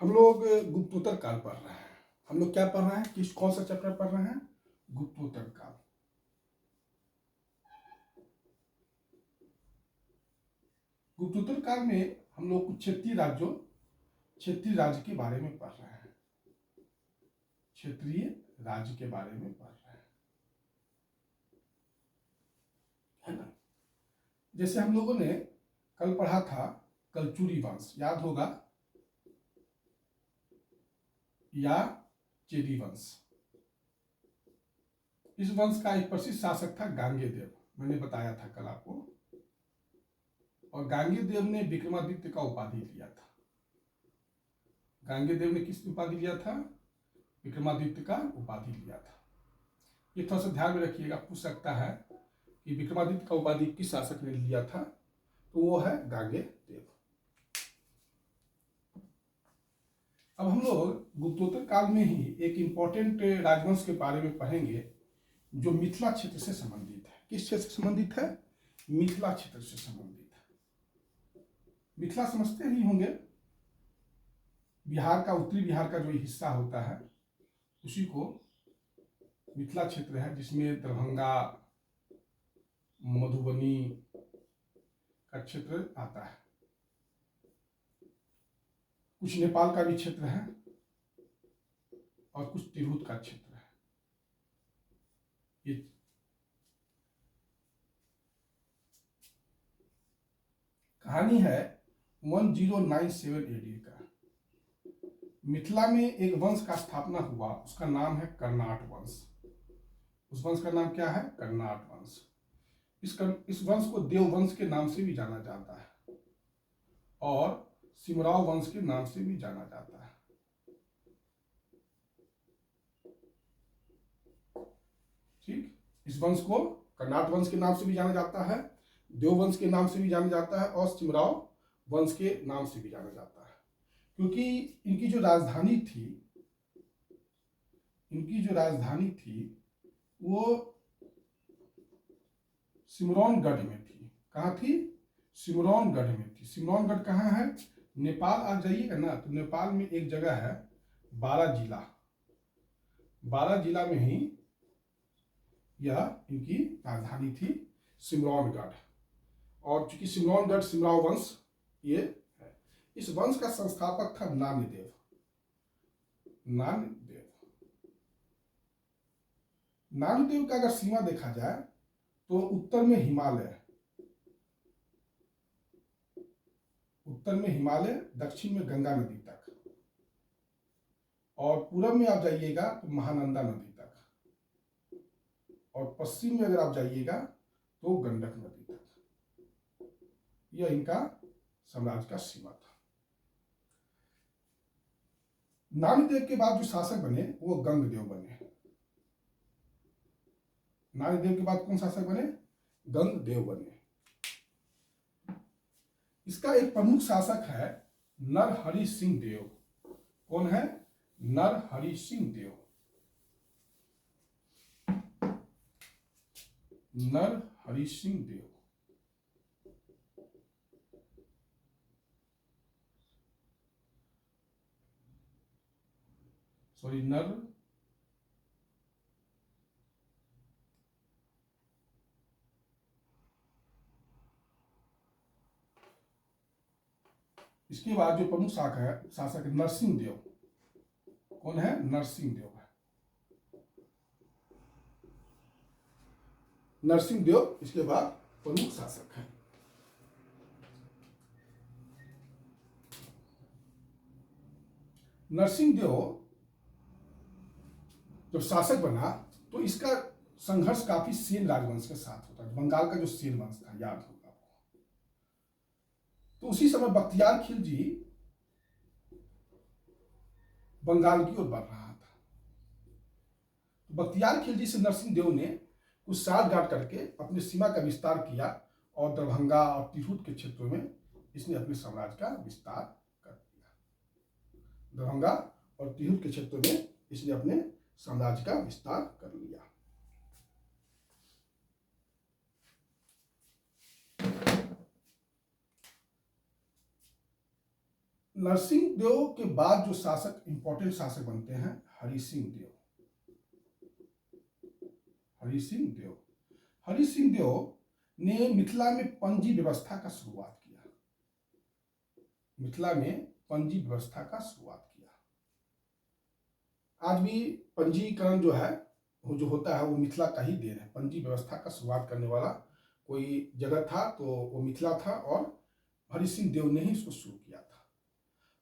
हम लोग गुप्तोत्तर काल पढ़ रहे हैं। हम लोग क्या पढ़ रहे हैं, कौन सा चैप्टर पढ़ रहे हैं? गुप्तोत्तर काल। गुप्तोत्तर काल में हम लोग कुछ क्षेत्रीय राज्य के बारे में पढ़ रहे हैं। क्षेत्रीय राज्य के बारे में पढ़ रहे हैं, है ना। जैसे हम लोगों ने कल पढ़ा था कलचुरी वंश, याद होगा, या चेदी वंश। इस वंश का एक प्रसिद्ध शासक था गांगेयदेव, मैंने बताया था कल आपको। और गांगेयदेव ने विक्रमादित्य का उपाधि लिया था। गांगेयदेव ने किस उपाधि लिया था? विक्रमादित्य का उपाधि लिया था। ये थोड़ा सा ध्यान में रखिएगा, पूछ सकता है कि विक्रमादित्य का उपाधि किस शासक ने लिया था, तो वो है गांगेयदेव। अब हम लोग गुप्तोत्तर काल में ही एक इंपॉर्टेंट राजवंश के बारे में पढ़ेंगे जो मिथिला क्षेत्र से संबंधित है। किस क्षेत्र से संबंधित है? मिथिला क्षेत्र से संबंधित है। मिथिला समझते ही होंगे, बिहार का, उत्तरी बिहार का जो हिस्सा होता है उसी को मिथिला क्षेत्र है, जिसमें दरभंगा, मधुबनी का क्षेत्र आता है। कुछ नेपाल का भी क्षेत्र है और कुछ तिरहुत का क्षेत्र है। ये कहानी है 1097 एडी का। मिथिला में एक वंश का स्थापना हुआ, उसका नाम है कर्नाट वंश। उस वंश का नाम क्या है? कर्नाट वंश। इस वंश को देव वंश के नाम से भी जाना जाता है और सिमराव वंश के नाम से भी जाना जाता है। ठीक, इस वंश को कर्नाट वंश के नाम से भी जाना जाता है, देव वंश के नाम से भी जाना जाता है और सिमराव वंश के नाम से भी जाना जाता है। क्योंकि इनकी जो राजधानी थी वो सिमरौनगढ़ में थी। कहाँ थी? सिमरौनगढ़ में थी। सिमरौनगढ़ कहाँ है? नेपाल आ जाइएगा ना, तो नेपाल में एक जगह है बारा जिला। बारा जिला में ही यह इनकी राजधानी थी, सिमरौनगढ़। और चूंकि सिमरौनगढ़ सिमराव वंश ये है। इस वंश का संस्थापक था नान्यदेव। नान्यदेव का अगर सीमा देखा जाए तो उत्तर में हिमालय, दक्षिण में गंगा नदी तक, और पूरब में आप जाइएगा तो महानंदा नदी तक, और पश्चिम में अगर आप जाइएगा तो गंडक नदी तक। यह इनका साम्राज्य का सीमा था। नान्यदेव के बाद जो शासक बने वो गंगदेव बने। नान्यदेव के बाद कौन शासक बने? गंगदेव बने। इसका एक प्रमुख शासक है नरहरि सिंह देव। कौन है? नरहरि सिंह देव। नरहरि सिंह देव। सॉरी, इसके बाद जो प्रमुख शासक है नरसिंह देव। कौन है? नरसिंह देव है। नरसिंह देव इसके बाद प्रमुख शासक है। नरसिंह देव जब शासक बना तो इसका संघर्ष काफी सेन राजवंश के साथ होता है। बंगाल का जो सेन वंश था, याद होगा आपको। तो उसी समय बख्तियार खिलजी बंगाल की ओर बढ़ रहा था। बख्तियार खिलजी से नरसिंह देव ने कुछ साठगांठ करके अपनी सीमा का विस्तार किया और दरभंगा और तिरहुत के क्षेत्रों में इसने अपने साम्राज्य का विस्तार कर दिया। दरभंगा और तिरहुत के क्षेत्रों में इसने अपने साम्राज्य का विस्तार कर लिया। नरसिंह देव के बाद जो शासक इंपॉर्टेंट शासक बनते हैं हरि सिंह देव। हरि सिंह देव, हरि सिंह देव ने मिथिला में पंजी व्यवस्था का शुरुआत किया। मिथिला में पंजी व्यवस्था का शुरुआत किया। आज भी पंजीकरण जो है वो जो होता है वो मिथिला का ही देन है। पंजी व्यवस्था का शुरुआत करने वाला कोई जगह था तो वो मिथिला था और हरि सिंह देव ने ही इसको शुरू किया था।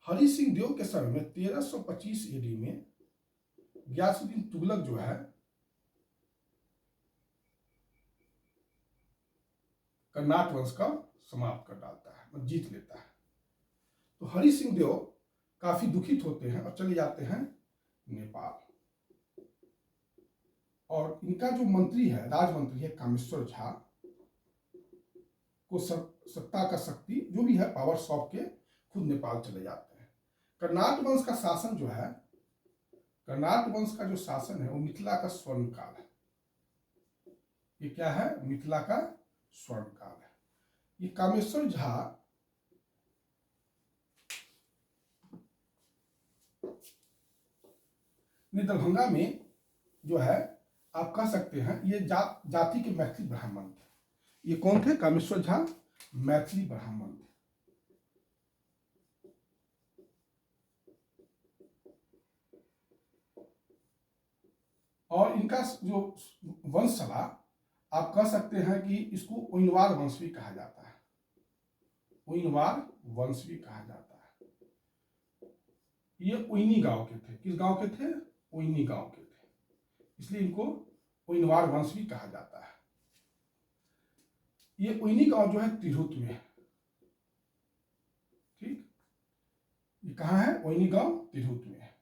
हरि सिंह देव के समय में 1325 ईडी में गयासुद्दीन तुगलक जो है कर्नाट वंश का समाप्त कर डालता है, जीत लेता है। तो हरि सिंह देव काफी दुखित होते हैं और चले जाते हैं नेपाल। और इनका जो मंत्री है, राजमंत्री है कामेश्वर झा, को सत्ता का शक्ति जो भी है पावर सौंप के खुद नेपाल चले जाते हैं। कर्नाट वंश का शासन जो है, कर्नाट वंश का जो शासन है वो मिथिला का स्वर्ण काल है। ये क्या है? मिथिला का स्वर्ण काल है। ये कामेश्वर झा ने दरभंगा में जो है आप कह सकते हैं ये जाति के मैथिली ब्राह्मण थे। ये कौन थे? कामेश्वर झा मैथिली ब्राह्मण थे। और इनका जो वंश चला आप कह सकते हैं कि इसको ओइनवार वंश भी कहा जाता है। ओइनवार वंश भी कहा जाता है। ये ओइनी गांव के थे। किस गांव के थे? ओइनी गांव के थे, इसलिए इनको ओइनवार वंश भी कहा जाता है। ये ओइनी गांव जो है तिरहुत में है। ठीक, ये कहाँ है? ओइनी गांव तिरहुत में है।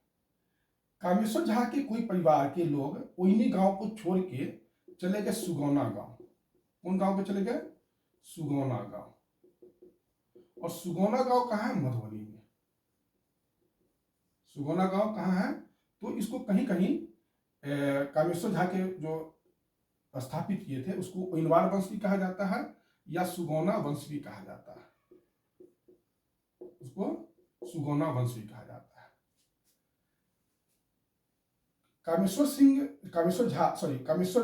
कामेश्वर झा के कोई परिवार के लोग ओइनी गांव को छोड़ के चले गए सुगौना गांव। कौन गांव पे चले गए? सुगौना गांव। और सुगौना गांव कहाँ है? मधुबनी में। सुगौना गांव कहाँ है? तो इसको कहीं कहीं कामेश्वर झा के जो स्थापित किए थे उसको ओइनवार वंश भी कहा जाता है या सुगौना वंश भी कहा जाता है। उसको सुगौना वंश भी कहा जाता है। कामेश्वर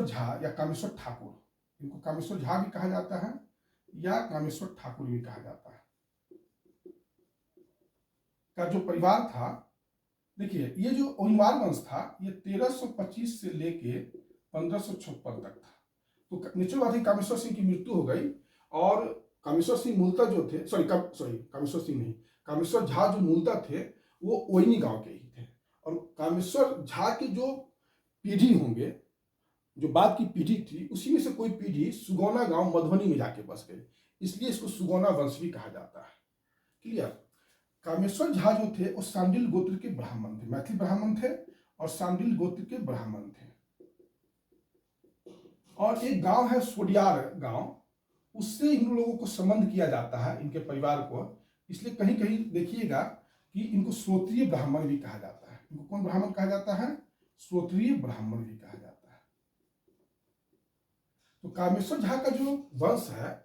झा या कामेश्वर ठाकुर, इनको कामेश्वर झा भी कहा जाता है या कामेश्वर ठाकुर भी कहा जाता है, का जो परिवार था। देखिए ये जो ओइनवार वंश था ये 1325 से लेके 1556 तक था। तो निश्चयवादी कामेश्वर सिंह की मृत्यु हो गई और कामेश्वर सिंह मूलतः जो थे कामेश्वर सिंह नहीं, कामेश्वर झा जो मूलतः थे वो ओइनी गांव के ही थे। और कामेश्वर झा की जो पीढ़ी होंगे, जो बाद की पीढ़ी थी, उसी में से कोई पीढ़ी सुगौना गांव मधुबनी में जाके बस गई, इसलिए इसको सुगौना वंश भी कहा जाता है। क्लियर? कामेश्वर झा जो थे वो सांडिल गोत्र के ब्राह्मण थे, मैथिली ब्राह्मण थे और सांडिल गोत्र के ब्राह्मण थे। और एक गांव है सोडियार गांव, उससे इन लोगों को संबंध किया जाता है, इनके परिवार को। इसलिए कहीं कहीं देखिएगा कि इनको श्रोत्रिय ब्राह्मण भी कहा जाता है। इनको कौन ब्राह्मण कहा जाता है? श्रोत्रिय ब्राह्मण भी कहा जाता है। तो कामेश्वर झा का जो वंश है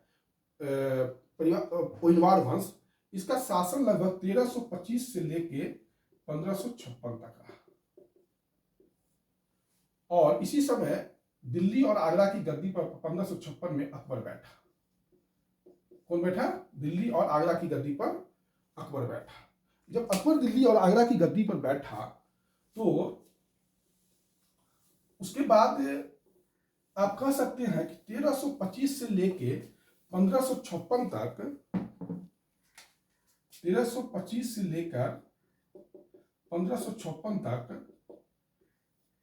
ओइनवार वंश, इसका शासन लगभग 1325 से लेके 1556 तक रहा। और इसी समय दिल्ली और आगरा की गद्दी पर 1556 में अकबर बैठा। कौन बैठा? दिल्ली और आगरा की गद्दी पर अकबर बैठा। जब अकबर दिल्ली और आगरा की गद्दी पर बैठा तो उसके बाद आप कह सकते हैं कि 1325 से लेके 1556 तक, 1325 से लेकर 1556 तक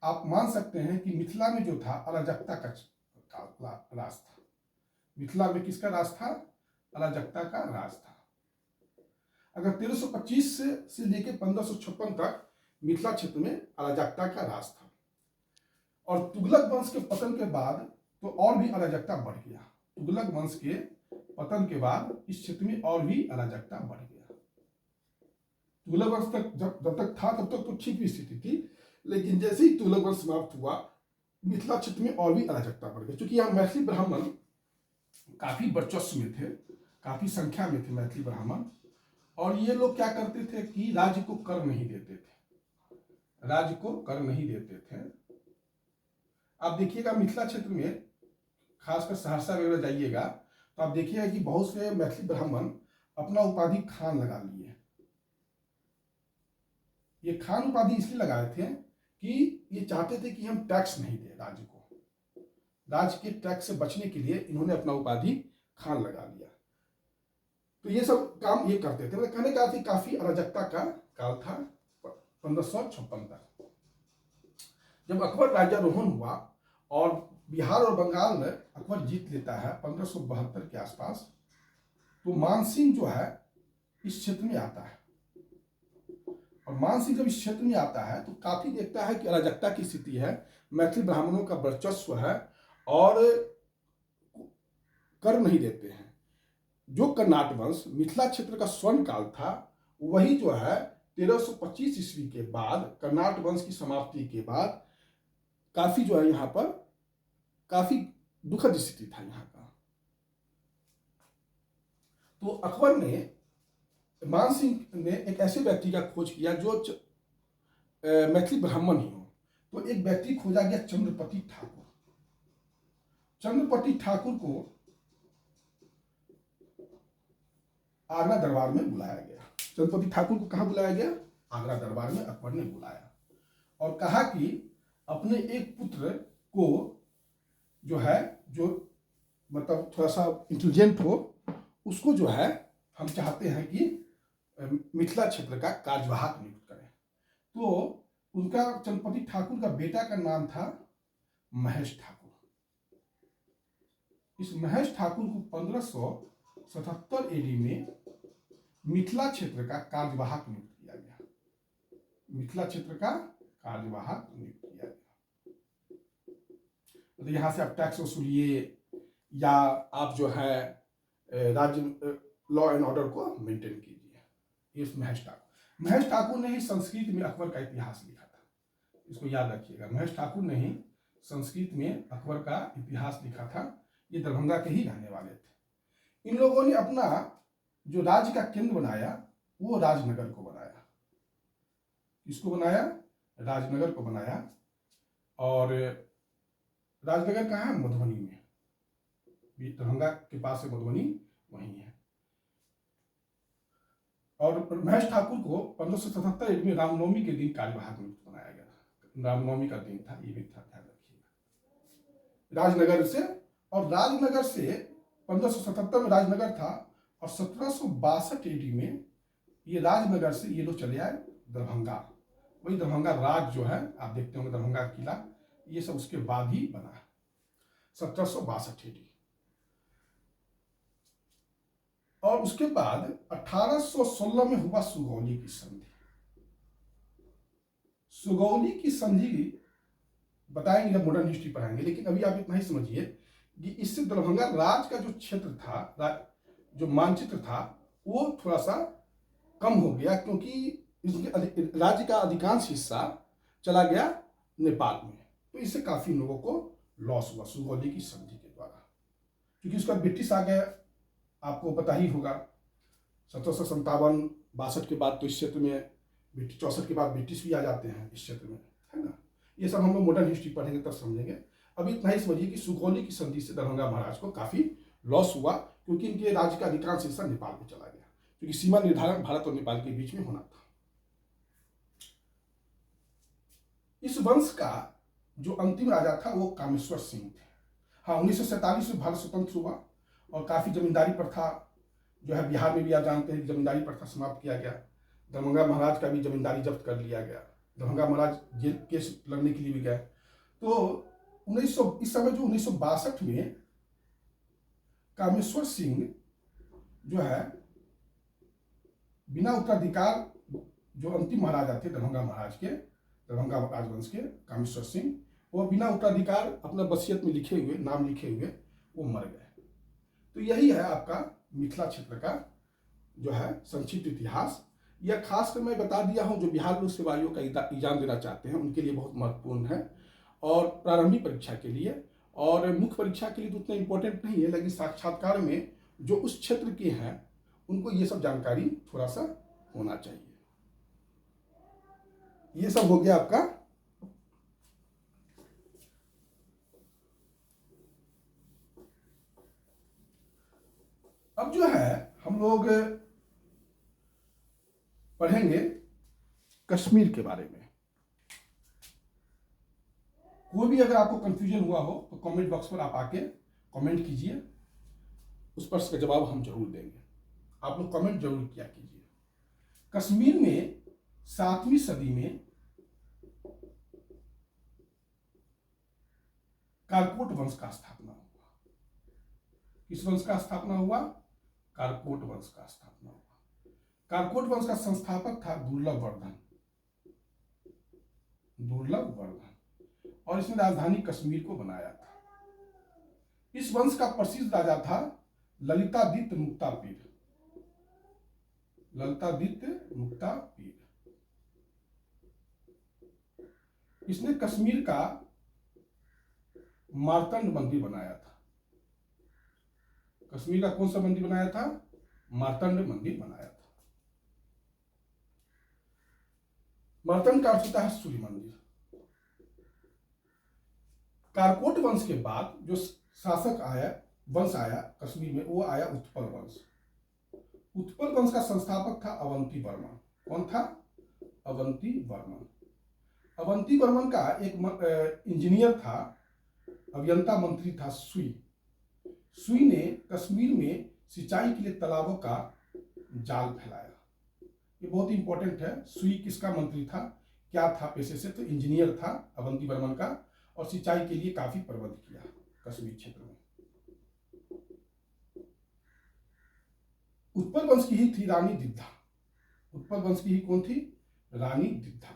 आप मान सकते हैं कि मिथिला में जो था अराजकता का राज था। मिथिला में किसका राज था? अराजकता का राज था। अगर 1325 से लेकर 1556 तक मिथिला क्षेत्र में अराजकता का राज था और तुगलक वंश के पतन के बाद तो और भी अराजकता बढ़ गया। तुगलक वंश के पतन के बाद इस क्षेत्र में और भी अराजकता बढ़ गया। तुगलक वंश तक जब तक था तब तक तो ठीक भी स्थिति थी, लेकिन जैसे ही तुगलक वंश समाप्त हुआ मिथिला क्षेत्र में और भी अराजकता बढ़ गई। क्योंकि यहाँ मैथिली ब्राह्मण काफी वर्चस्व में थे, काफी संख्या में थे मैथिली ब्राह्मण, और ये लोग क्या करते थे कि राज्य को कर नहीं देते थे, राज्य को कर नहीं देते थे। आप देखिएगा मिथिला क्षेत्र में, खासकर सहरसा वगैरह जाइएगा तो आप देखिएगा कि बहुत से मैथिली ब्राह्मण अपना उपाधि खान लगा लिए। ये खान उपाधि इसलिए लगाए थे कि ये चाहते थे कि हम टैक्स नहीं दें राज्य को, राज्य के टैक्स से बचने के लिए इन्होंने अपना उपाधि खान लगा लिया। तो ये सब काम ये करते थे। मतलब कहने का अर्थ काफी अराजकता का काल था 1556 तक। जब अकबर राज्यारोहण हुआ और बिहार और बंगाल में अकबर जीत लेता है 1572 के आसपास, तो मानसिंह जो है इस क्षेत्र में आता है। और मानसिंह जब इस क्षेत्र में आता है तो काफी देखता है कि अराजकता की स्थिति है, मैथिली ब्राह्मणों का वर्चस्व है और कर नहीं देते हैं। जो कर्नाट वंश मिथिला क्षेत्र का स्वर्ण काल था, वही जो है 1325 ईस्वी के बाद, कर्नाट वंश की समाप्ति के बाद काफी जो है यहाँ पर काफी दुखद स्थिति था यहाँ का। तो अकबर ने, मानसिंह ने एक ऐसे व्यक्ति का खोज किया जो मैथिली ब्राह्मण ही हो। तो एक व्यक्ति खोजा गया, चंद्रपति ठाकुर। चंद्रपति ठाकुर को आगरा दरबार में बुलाया गया। चंद्रपति ठाकुर को कहाँ बुलाया गया? आगरा दरबार में अकबर ने बुलाया और कहा कि अपने एक पुत्र को जो है, जो मतलब थोड़ा सा इंटेलिजेंट हो, उसको जो है हम चाहते हैं कि मिथिला क्षेत्र का कार्यवाहक नियुक्त करें। तो उनका, चंद्रपति ठाकुर का बेटा का नाम था महेश ठाकुर। इस महेश ठाकुर को 1577 एडी में मिथिला क्षेत्र का कार्यवाहक नियुक्त किया गया। मिथिला क्षेत्र का कार्यवाहक नियुक्त किया गया। तो यहां से आप टैक्स वसूलिए या आप जो है राज्य लॉ एंड ऑर्डर को मेंटेन कीजिए। इस महेश ठाकुर ने ही संस्कृत में अकबर का इतिहास लिखा था। इसको याद रखिएगा, महेश ठाकुर ने ही संस्कृत में अकबर का इतिहास लिखा था। ये दरभंगा के ही रहने वाले थे। इन लोगों ने अपना जो राज्य का केंद्र बनाया वो राजनगर को बनाया। किसको बनाया? राजनगर को बनाया। और राजनगर कहाँ है? मधुबनी में। दरभंगा के पास है मधुबनी, वहीं है। और महेश ठाकुर को 1577 में रामनवमी के दिन कार्यवाहक नियुक्त बनाया गया। रामनवमी का दिन था, ये भी था, ध्यान रखिएगा। राजनगर से, और राजनगर से 1577 में राजनगर था और 1762 ईडी में ये राजनगर से ये लोग चले आए दरभंगा। वही दरभंगा राज जो है, आप देखते होंगे दरभंगा किला, ये सब उसके बाद ही बना, 1762 ईडी। और उसके बाद 1816 में हुआ सुगौली की संधि। सुगौली की संधि बताएंगे जब मॉडर्न हिस्ट्री पढ़ाएंगे, लेकिन अभी आप इतना ही समझिए कि इससे दरभंगा राज का जो क्षेत्र था, जो मानचित्र था, वो थोड़ा सा कम हो गया, क्योंकि इसके राज्य का अधिकांश हिस्सा चला गया नेपाल में। तो इससे काफी लोगों को लॉस हुआ सुगौली की संधि के द्वारा। क्योंकि उसका ब्रिटिश आ गया, आपको पता ही होगा। 1757-62 के बाद तो इस क्षेत्र में, 64 के बाद ब्रिटिश भी आ जाते हैं इस क्षेत्र में, है ना। ये सब हम लोग मॉडर्न हिस्ट्री पढ़ेंगे तब समझेंगे। अभी इतना ही समझिए कि सुगौली की संधि से दरभंगा महाराज को काफी लॉस हुआ, क्योंकि इनके राज्य का अधिकांश हिस्सा नेपाल में चला गया, क्योंकि सीमा निर्धारण भारत और नेपाल के बीच में होना था। इस वंश का जो अंतिम राजा था वो कामेश्वर सिंह थे। हाँ, 1947 में भारत स्वतंत्र हुआ और काफी जमींदारी प्रथा जो है, बिहार में भी आप जानते हैं कि जमींदारी प्रथा समाप्त किया गया। दरभंगा महाराज का भी जमींदारी जब्त कर लिया गया। दरभंगा महाराज जेल केस लड़ने के लिए भी गए। तो इस समय जो 1962 में कामेश्वर सिंह जो है बिना उत्तराधिकार, जो अंतिम महाराजा थे दरभंगा महाराज के, दरभंगा राजवंश के कामेश्वर सिंह, वो बिना उत्तराधिकार अपना वसीयत में लिखे हुए, नाम लिखे हुए वो मर गए। तो यही है आपका मिथिला क्षेत्र का जो है संक्षिप्त इतिहास। यह खासकर मैं बता दिया हूँ, जो बिहार लोक सेवा आयोग का एग्जाम देना चाहते हैं उनके लिए बहुत महत्वपूर्ण है, और प्रारंभिक परीक्षा के लिए, और मुख्य परीक्षा के लिए तो उतना इम्पोर्टेंट नहीं है, लेकिन साक्षात्कार में जो उस क्षेत्र के हैं उनको ये सब जानकारी थोड़ा सा होना चाहिए। ये सब हो गया आपका। अब जो है हम लोग पढ़ेंगे कश्मीर के बारे में। कोई भी अगर आपको कंफ्यूजन हुआ हो तो कमेंट बॉक्स पर आप आके कमेंट कीजिए, उस पर इसका जवाब हम जरूर देंगे। आप लोग कमेंट जरूर किया कीजिए। कश्मीर में 7वीं सदी में कालकोट वंश का स्थापना हुआ। किस वंश का स्थापना हुआ? कालकोट वंश का स्थापना हुआ। कालकोट वंश का संस्थापक था दुर्लभवर्धन, और इसने राजधानी कश्मीर को बनाया था। इस वंश का प्रसिद्ध राजा था ललितादित्य मुक्तापीड। इसने कश्मीर का मार्तंड मंदिर बनाया था। कश्मीर का कौन सा मंदिर बनाया था? मार्तंड मंदिर बनाया था। मार्तंड का अर्थ होता है सूर्य मंदिर। कालकोट वंश के बाद जो शासक वंश आया कश्मीर में, वो आया उत्पल वंश। उत्पल वंश का संस्थापक था अवंती वर्मन। कौन था? अवंती वर्मन। अवंती वर्मन का एक इंजीनियर था, अभियंता मंत्री था सुई ने कश्मीर में सिंचाई के लिए तालाबों का जाल फैलाया। ये बहुत इंपॉर्टेंट है। सुई किसका मंत्री था, क्या था पेशे से? तो इंजीनियर था अवंती वर्मन का, और सिंचाई के लिए काफी प्रबंध किया कश्मीर क्षेत्र में। उत्पल वंश की ही थी रानी दिद्धा। उत्पल वंश की ही कौन थी? रानी दिद्धा।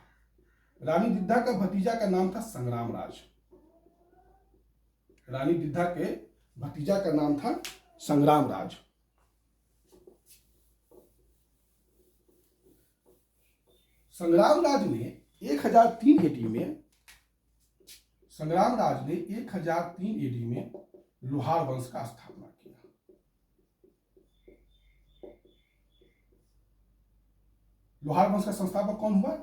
रानी दिद्धा का भतीजा का नाम था संग्राम राज। रानी दिद्धा के भतीजा का नाम था संग्राम राज। संग्राम राज ने 1003 एडी में लोहार वंश का स्थापना किया। लोहार वंश का संस्थापक कौन हुआ?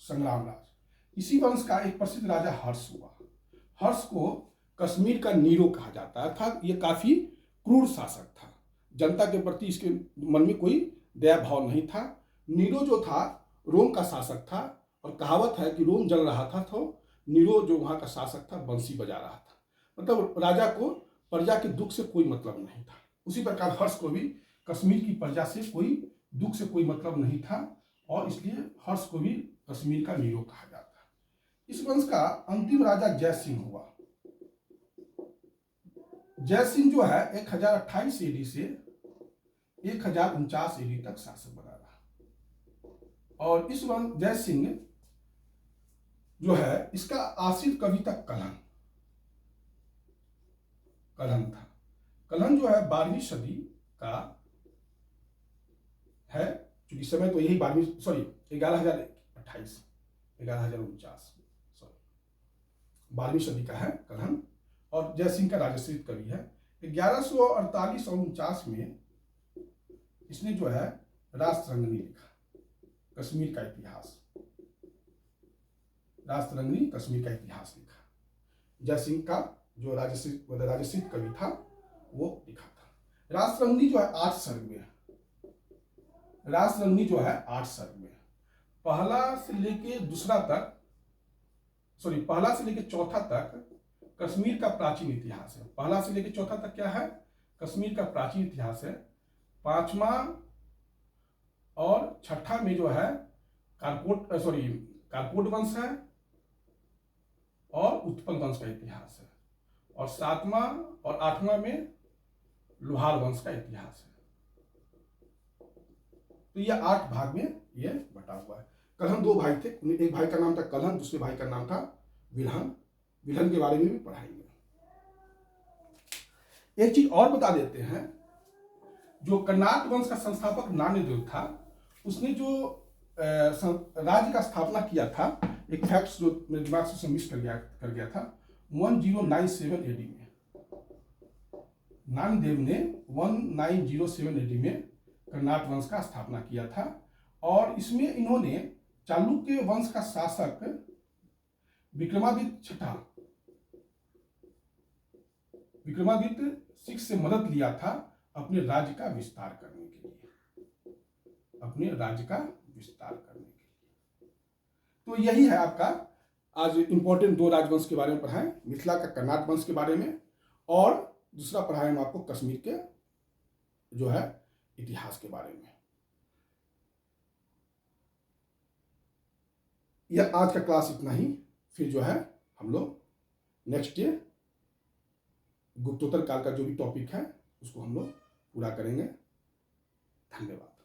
संग्राम राज। इसी वंश का एक प्रसिद्ध राजा हर्ष हुआ। हर्ष को कश्मीर का नीरो कहा जाता है, अर्थात ये काफी क्रूर शासक था। जनता के प्रति इसके मन में कोई दया भाव नहीं था। नीरो जो था रोम का शासक था, और कहावत है कि रोम जल रहा था तो नीरो जो वहां का शासक था बंसी बजा रहा था। मतलब राजा को प्रजा के दुख से कोई मतलब नहीं था। उसी प्रकार हर्ष को भी कश्मीर की प्रजा से कोई दुख से कोई मतलब नहीं था, और इसलिए हर्ष को भी कश्मीर का नीरो कहा जाता है। इस वंश का अंतिम राजा जय सिंह हुआ। जय सिंह जो है 1028 एडी से 1049 एडी तक शासक बना रहा। और इस वंश जय सिंह जो है, इसका आश्रित कवि तक कलहन था। कलहन जो है 12वीं सदी का है, क्योंकि समय तो यही 12वीं सदी का है कलहन, और जय सिंह का राजश्रित कवि है। 1148 और 49 में इसने जो है राष्ट्ररंगिणी लिखा, कश्मीर का इतिहास। राष्ट्ररंगिणी कश्मीर का इतिहास लिखा। जय सिंह का जो राजश्रित कवि था वो लिखा था। राष्ट्ररंगिणी जो है 8 सर्ग में है। राष्ट्ररंगिणी जो है 8 सर्ग में है। पहला से लेके चौथा तक कश्मीर का प्राचीन इतिहास है। पहला से लेके चौथा तक क्या है? कश्मीर का प्राचीन इतिहास है। 5वां और 6ठा में जो है कालकोट वंश है और उत्पल वंश का इतिहास है, और 7वां और 8वां में लोहार वंश का इतिहास है। तो यह 8 भाग में यह बटा हुआ है। कलहन 2 भाई थे, एक भाई का नाम था कलहन, दूसरे भाई का नाम था विल्हन। विल्हन के बारे में भी पढ़ाएंगे। एक चीज और बता देते हैं, जो कर्नाट वंश का संस्थापक नान्यदेव था, उसने जो राज्य का स्थापना किया था, एक फैक्ट जो मेरे दिमाग से मिस कर गया था, 1097 एडी में नान्यदेव ने 1907 एडी में कर्नाट वंश का स्थापना किया था। और इसमें इन्होंने चालुक्य वंश का शासक विक्रमादित्य छठा, विक्रमादित्य 6 से मदद लिया था अपने राज्य का विस्तार करने के लिए, अपने राज्य का विस्तार करने के लिए। तो यही है आपका आज इंपॉर्टेंट 2 राजवंश के बारे में पढ़ाएं, मिथिला का कर्नाट वंश के बारे में, और दूसरा पढ़ाएं हम आपको कश्मीर के जो है इतिहास के बारे में। यह आज का क्लास इतना ही। फिर जो है हम लोग नेक्स्ट डे गुप्तोत्तर काल का जो भी टॉपिक है उसको हम लोग पूरा करेंगे। धन्यवाद।